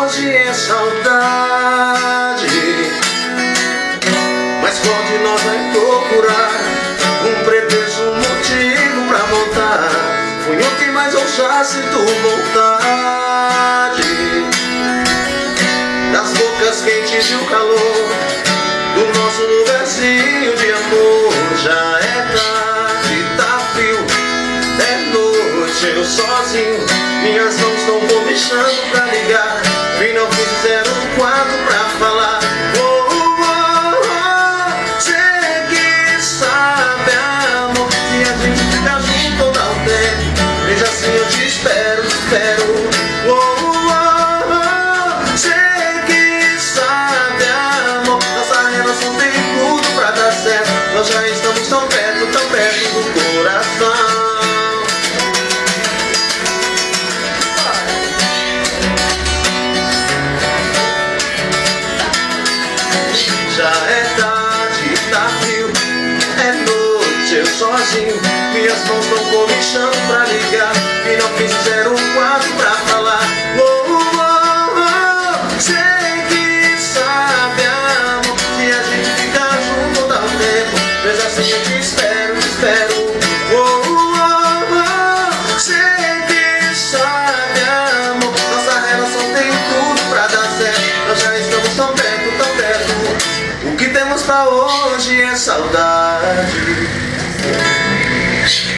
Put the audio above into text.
hoje é saudade. Mas qual de nós vai procurar um pretexto, um motivo pra voltar? Fui ontem, mas eu já sinto vontade das bocas quentes e o calor do nosso lugarzinho de amor. Já é tarde, tá frio, é noite, eu sozinho. Minhas mãos estão comichando pra ligar. Vim não fiz 04 pra falar. Cê que sabe, amor, se a gente ficar junto ou não tem. Veja assim, eu te espero, espero. Cê que sabe, amor, nossa relação tem tudo pra dar certo. Nós já estamos tão perto do coração. Já é tarde, tá frio, é noite, eu sozinho. Minhas mãos estão comichando pra ligar. E não fiz 04 pra falar. Sei que sabe, amor, se a gente ficar junto dá um tempo. Mas assim eu te espero, te espero. Sei que sabe, amor, nossa relação tem tudo pra dar certo. Nós já estamos tão perto, tão perto. O que temos pra hoje é saudade.